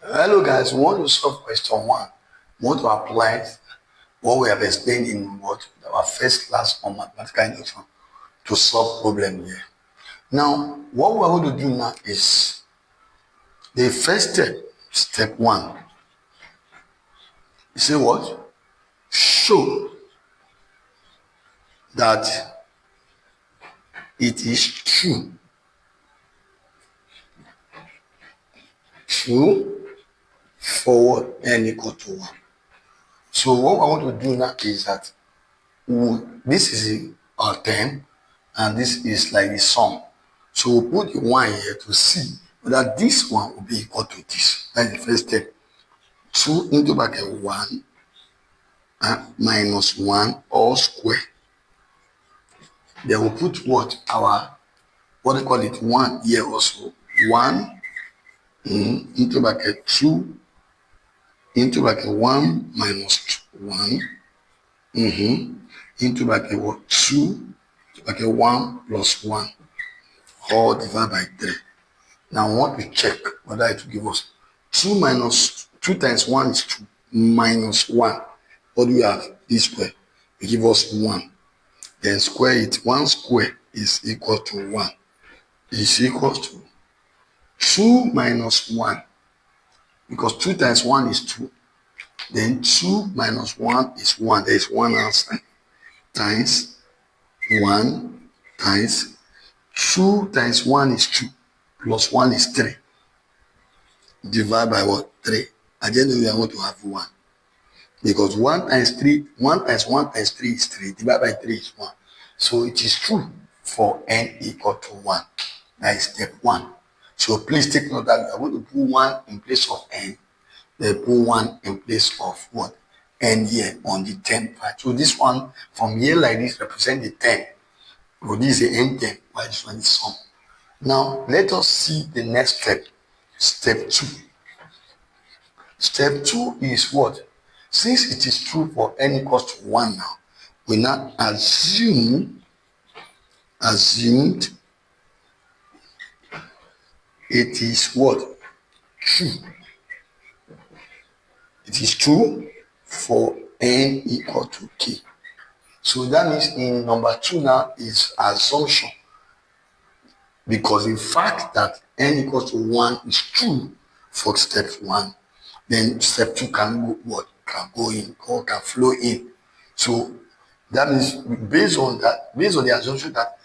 Hello guys, we want to solve question 1. We want to apply what we have explained in our first class on mathematical induction to solve problem here. Now, what we're going to do now is the first step, step 1. You say what? Show that it is true. True for what? N equal to 1. So what I want to do now is that this is our term and this is like the sum. So we'll put the 1 here to see whether this one will be equal to this. That's the first step. 2 into bracket 1 minus 1 all square. Then we'll put what they call it 1 here also. 1 into bracket 2 into bracket 1 minus 1 into bracket what? 2 bracket 1 plus 1 all divided by 3. Now we want to check whether it will give us 2 minus 2 times 1 is 2 minus 1. What do we have? This square. It give us 1. Then square it. 1 square is equal to 1. Is equal to 2 minus 1. Because 2 times 1 is 2. Then 2 minus 1 is 1. There is 1 outside. Times 1 times 2 times 1 is 2. Plus 1 is 3. Divide by what? 3. At the end of the day, I want to have 1. Because 1 times 3, 1 times 1 times 3 is 3. Divide by 3 is 1. So it is true for n equal to 1. That is step 1. So please take note that we are going to put 1 in place of n. Then put 1 in place of what? N here on the 10 part. So this one from here like this represent the 10. So this is the n 10, while this one is sum. Now let us see the next step. Step 2. Step 2 is what? Since it is true for n equals to 1 now, we now assumed it is what? True. It is true for n equal to k. So that means in number 2 now is assumption. Because the fact that n equals to 1 is true for step 1, then step 2 can go what? Can go in or can flow in. So that means based on the assumption that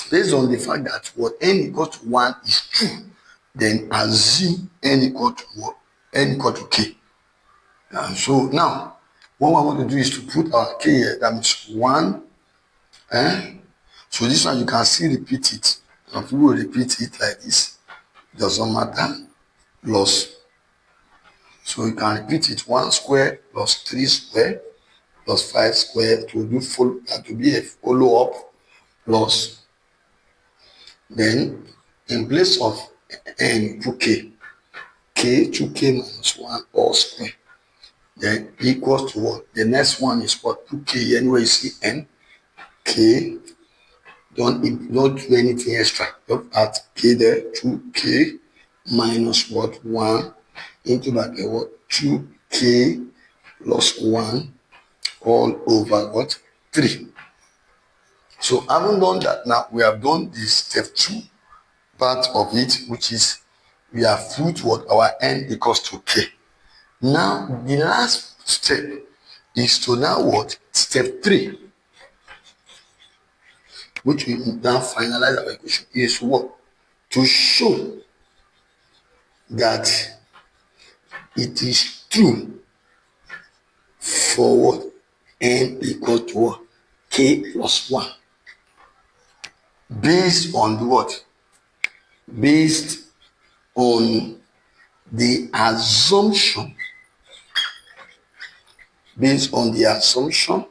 based on the fact that what n equals to 1 is true, then assume n equal to what? N equal to k. And so now what I want to do is to put our k here. That means 1. So this one you can still repeat it. Some people will repeat it like this. It doesn't matter. Plus. So you can repeat it 1 square plus 3 square plus 5 square to be a follow up plus. Then in place of n put k. K 2k minus 1 all square. Then equals to what? The next one is what? 2k. Anyway, you see n. K. Don't do anything extra. Just add k there. 2k minus what? 1 into bracket what? 2k plus 1 all over what? 3. So having done that, now we have done this step 2 part of it, which is we have put what? Our n equals to k. Now the last step is to now what? Step 3, which we now finalize our equation, is what? To show that it is true for what? N equal to what? K plus 1. Based on what? Based on the assumption. Based on the assumption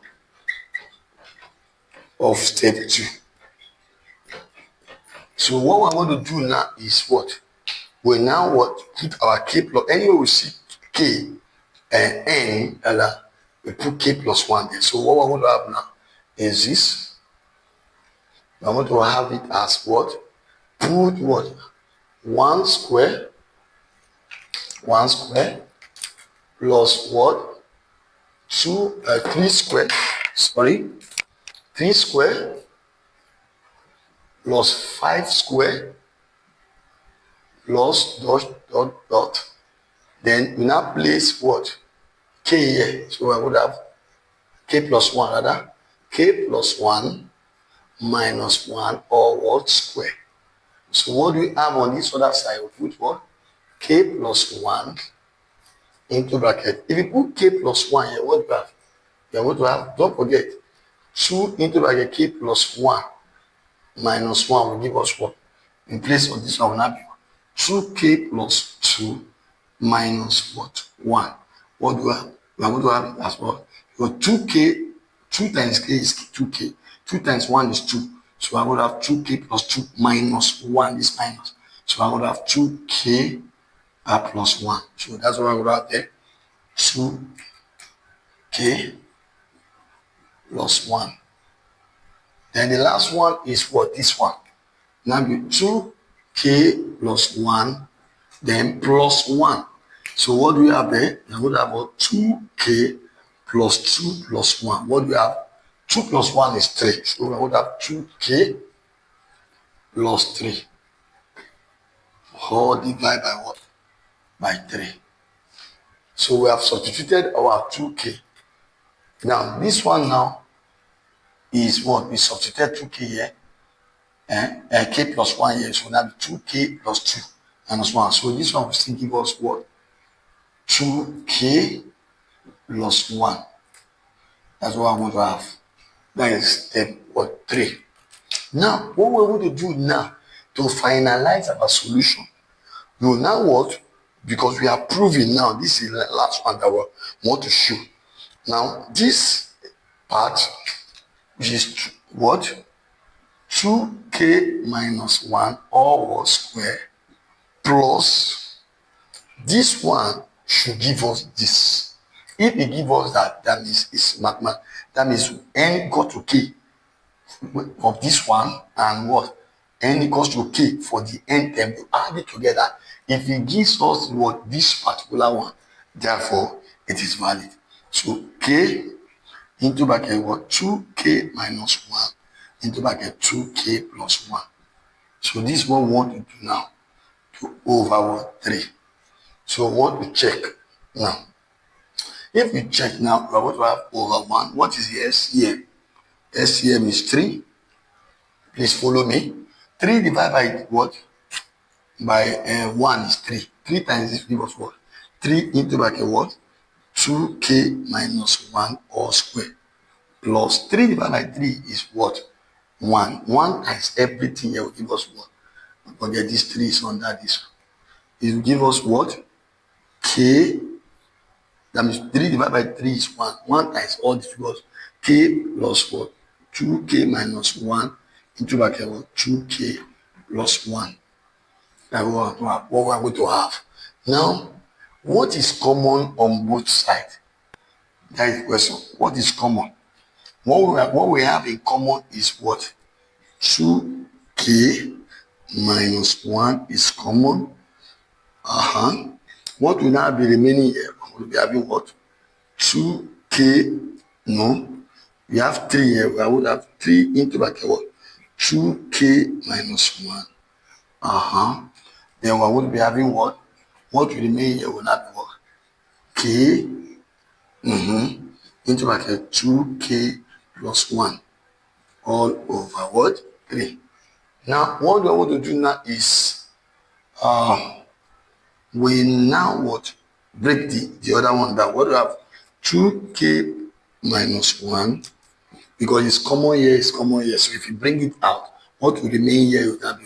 of step 2. So what we're going to do now is what? We now what? Put our k plus, anyway we see k and n, we put k plus 1 there. So what we're going to have now is this. We're going to have it as what? Put what? 1 square 1 square plus what? 3 square, sorry, 3 square plus 5 square plus dot. Then we now place what? K here. So I would have K plus 1 rather. K plus 1 minus 1 or what? Square. So what do we have on this other side? We put what? K plus 1 into bracket. If you put K plus 1 here, what do you have? You are going to have, don't forget, 2 into bracket K plus 1 minus 1 will give us what? In place of this one will now be 2K plus 2 minus what? 1. What do we have? We are going to have it as well. Because 2K, 2 times K is 2K. 2 times 1 is 2. So I would have 2K plus 2 minus 1 is minus. So I would have 2K plus 1. So that's what I would have there. 2K plus 1. Then the last one is what? This one. Now be 2K plus 1, then plus 1. So what do we have there? We would have about 2K plus 2 plus 1. What do we have? 2 plus 1 is 3. So we would have 2K plus 3. All divided by what? By 3. So we have substituted our 2K. Now this one now is what? We substituted 2K here. K plus 1 here. So now be 2K plus 2 minus 1. So this one will still give us what? 2K plus 1. That's what I want to have. That is step what? 3. Now, what we're going to do now to finalize our solution, we will now what? Because we are proving now, this is the last one that we want to show. Now, this part, which is what? 2K minus 1 all whole square plus this one should give us this. If it give us that, that means it's mathematics. That means n equal to k of this one and what? N equals to k for the n term. You add it together. If it gives us what? This particular one, therefore it is valid. So k into bracket what? 2k minus 1 into bracket 2k plus 1. So this is what we want to do now. To over what? 3. So what we check now. If we check now, we are going to have over 1. What is the SCM? SCM is 3. Please follow me. 3 divided by what? By 1 is 3. 3 times this give us what? 3 into bracket what? 2k minus 1 all square. Plus 3 divided by 3 is what? 1. 1 times everything here will give us what? Forget this 3 is under this one. It will give us what? K. That means 3 divided by 3 is 1. 1 times all this was k plus what? 2k minus 1 into bracket what? 2k plus 1. That's what we are going to have. Now, what is common on both sides? That is the question. What is common? What we have in common is what? 2k minus 1 is common. What will now be remaining here? We will be having what? 2k, no. We have 3 here. I would have 3 into bracket what? 2k minus 1. Then we would be having what? What will remain here will not be what? K into bracket 2k plus 1 all over what? 3. Now, what I want to do now is we now what? Break the other one down. What do we have? 2k minus 1, because it's common here, it's common here. So if you bring it out, what will remain here will have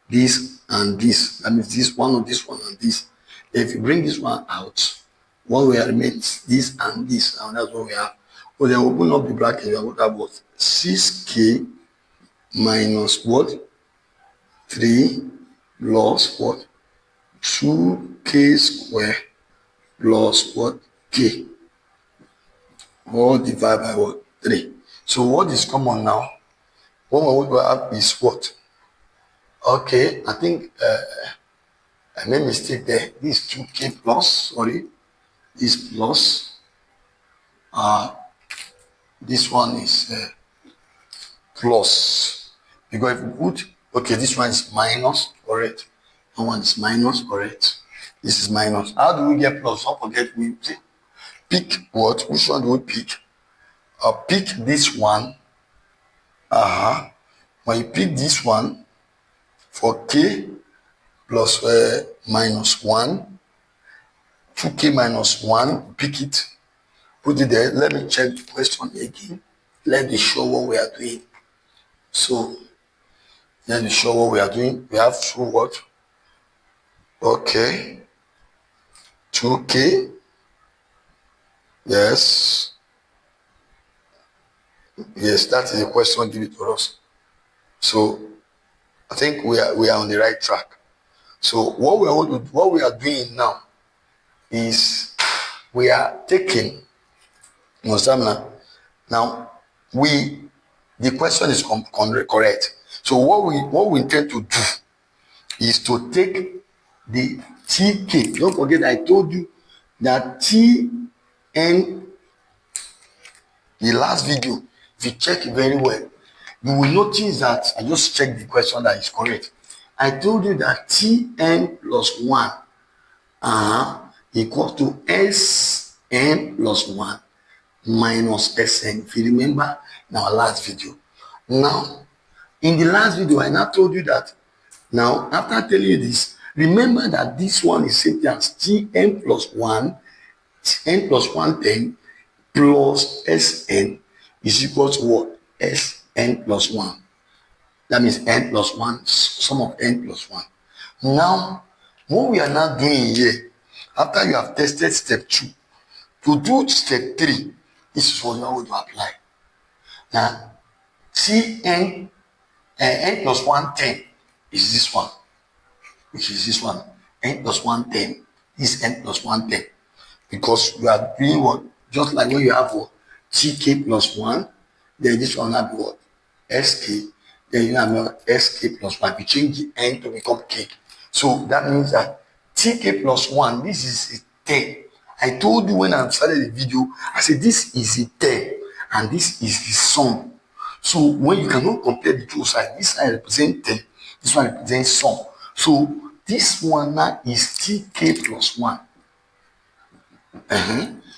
this and this. That means this one or this one and this. If you bring this one out, what will remain is this and this, and that's what we have. But then open up the bracket, we have what? 6k minus what? 3 plus what? 2k square plus what? K. All divided by what? 3. So what is common now? What we have is what? Okay, I think I made mistake there. This 2k plus, sorry, this plus, this one is plus. Because if we put, okay, this one is minus, correct. That one is minus, correct. This is minus. How do we get plus? Don't forget, we pick what? Which one do we pick? Pick this one. When you pick this one for k plus minus 1, 2k minus 1, pick it, put it there. Let me check the question again. Let me show what we are doing. So, let me show what we are doing. We have two what? Okay. 2k. Yes. Yes, that is the question given to us. So, I think we are on the right track. So, what we are doing now is we are taking, you understand now? Now, the question is correct. So what we intend to do is to take the TK. Don't forget I told you that TN, the last video, if you check it very well, you will notice that I just checked the question that is correct. I told you that TN plus 1 equals to SN plus 1 minus Sn. If you remember in our last video. Now, in the last video, I now told you that. Now, after telling you this, remember that this one is same thing as Tn plus 1, n plus 1 10 plus Sn is equal to what? Sn plus 1. That means n plus 1, sum of n plus 1. Now, what we are now doing here, after you have tested step 2, to do step 3, this is what you are going to apply. Now, Cn n plus 1 10 is this one, which is this one. N plus 1 10 is n plus 1 10. Because you are doing what? Just like when you have what? Tk plus 1, then this one will be what? Sk, then you have what? Sk plus 1. You change the n to become k. So that means that Tk plus 1, this is a 10. I told you when I started the video, I said this is a 10 and this is the sum. So when you cannot compare the two sides, this side represents 10, this one represents sum. So this one now is Tk plus 1.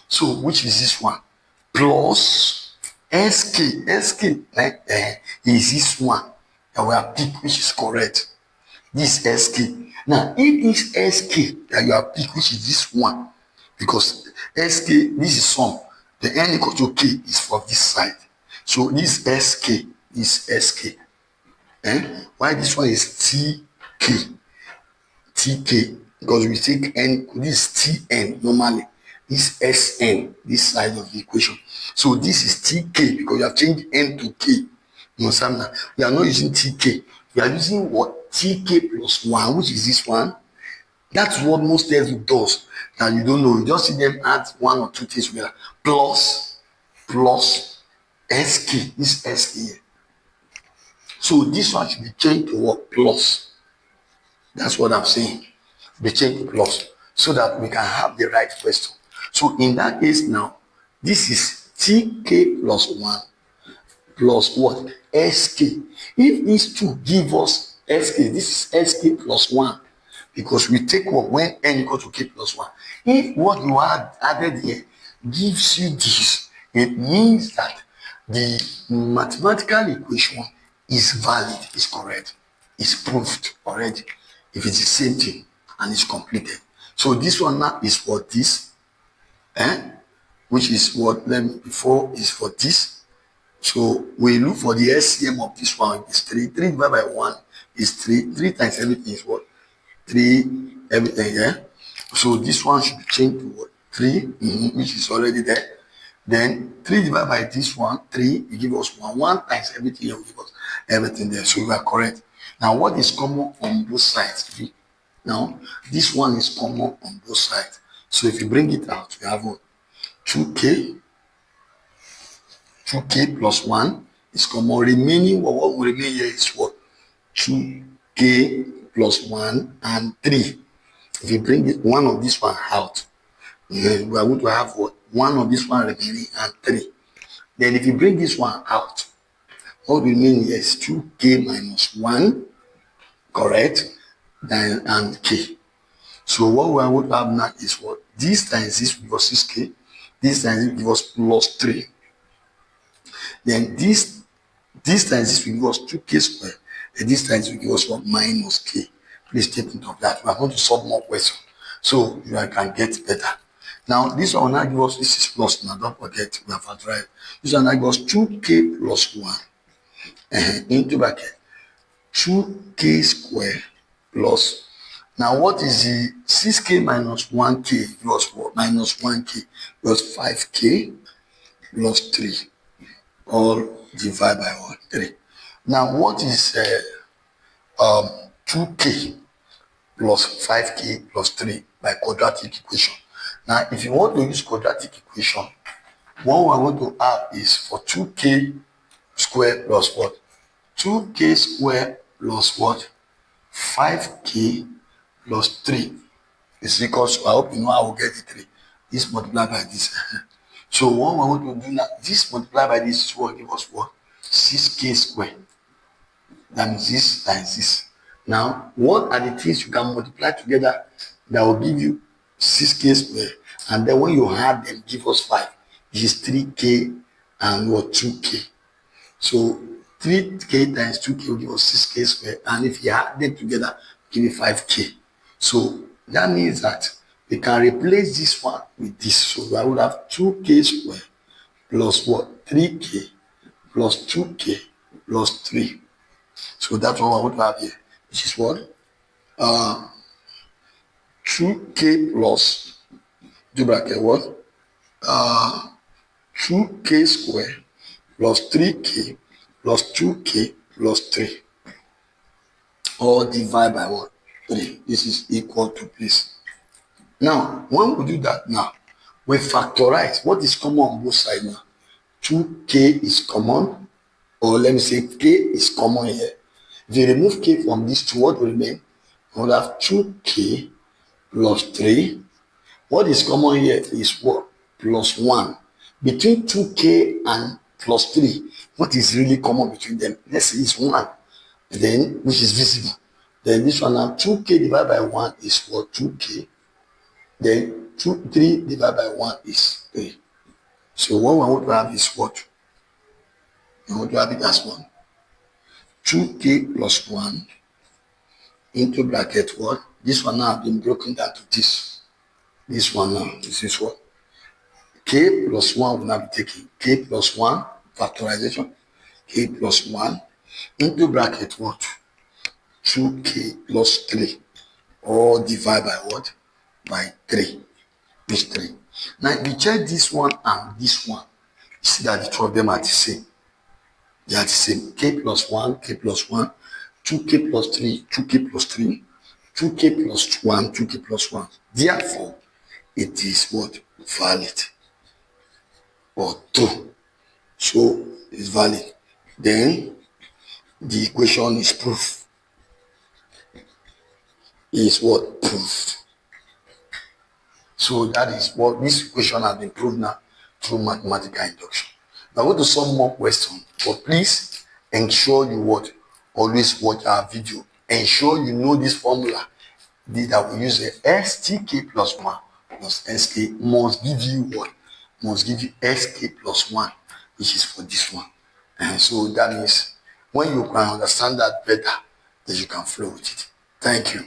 So which is this one? Plus Sk. Sk is this one that we have picked, which is correct. This Sk. Now, if this Sk that you have picked, which is this one, because Sk, this is sum, the n equal to k is for this side. So this Sk is Sk. Why this one is Tk? Tk, because we take n, this is Tn normally. This Sn, this side of the equation. So this is Tk because you have changed n to k. You understand now? We are not using Tk. We are using what? Tk plus 1, which is this one. That's what most textbook does. And you don't know. You just see them add one or two things together. Plus Sk. This Sk here. So this one should be changed to what? Plus. That's what I'm saying. Be changed to plus. So that we can have the right question. So in that case now, this is Tk plus 1 plus what? Sk. If these two give us Sk, this is Sk plus 1. Because we take what when n equal to k plus 1. If what you had added here gives you this, it means that the mathematical equation is valid, is correct, is proved already. If it's the same thing and it's completed. So this one now is for this, which is what them before is for this. So we look for the SCM of this one is 3. 3 divided by 1 is 3. 3 times everything is what? 3 everything, yeah. So this one should be changed to what? 3, which is already there. Then 3 divided by this one, 3, you give us 1. 1 times everything, you give us everything there. So we are correct. Now what is common on both sides? Now this one is common on both sides. So if you bring it out, we have what? 2k plus 1 is common. Remaining, what will remain here is what? 2k plus 1 and 3. If you bring one of this one out, we are going to have what? One of this one remaining and 3. Then if you bring this one out, what remaining is 2k minus 1, correct? Then and k. So what we are going to have now is what? This times this will give us 6k. This times this will give us plus 3. Then this times this will give us 2k squared. And this times will give us what? Minus k. Please take note of that. We are going to solve more questions so you can get better. Now this one will now give us, this is plus now, don't forget we have factorized. This one now give us 2k plus 1 into bracket 2k squared plus. Now what is the 6k minus 1k plus what? Minus 1k plus 5k plus 3, all divided by what? 3. Now what is 2k plus 5k plus 3 by quadratic equation? Now if you want to use quadratic equation, what we're going to have is for 2k squared plus what? 2k squared plus what? 5k plus 3 is equals to, I hope you know I will get the 3. This multiplied by this. So what we're going to do now, this multiplied by this is what give us what? 6k squared. That means this times this. Now, what are the things you can multiply together that will give you 6k squared? And then when you add them, give us 5. This is 3k and what? 2k. So 3k times 2k will give us 6k squared. And if you add them together, give you 5k. So that means that we can replace this one with this. So I would have 2k squared plus what? 3k plus 2k plus 3. So that's what I want to have here. Which is what? 2k plus, do bracket what? 2k squared plus 3k plus 2k plus 3. All divide by what? 3. This is equal to this. Now, when we do that now, we factorize. What is common on both sides now? 2k is common, or let me say k is common here. If you remove k from this two, what will remain? We will have 2k plus 3. What is common here is what? Plus 1. Between 2k and plus 3, what is really common between them? Let's say it's 1, then which is visible. Then this one now, 2k divided by 1 is what? 2k. Then 3 divided by 1 is 3. So what we want to have is what? We want to have it as 1. 2k plus 1 into bracket what? This one now has been broken down to this. This one now, this is what? K plus 1 will now be taken. K plus 1, factorization. K plus 1 into bracket what? 2k plus 3. All divided by what? By 3. This 3. Now if you check this one and this one, you see that the two of them are the same. They are the same. K plus 1, K plus 1, 2k plus 3, 2k plus 3, 2k plus 1, 2k plus 1. Therefore, it is what? Valid or true. So it's valid. Then the equation is proof. Is what? Proof. So that is what this equation has been proved now through mathematical induction. Now I'm going to solve more questions, but please ensure you what? Always watch our video. Ensure you know this formula that we use a stk plus 1 plus sk must give you what? Must give you sk plus 1, which is for this one. And so that means when you can understand that better, then you can flow with it. Thank you.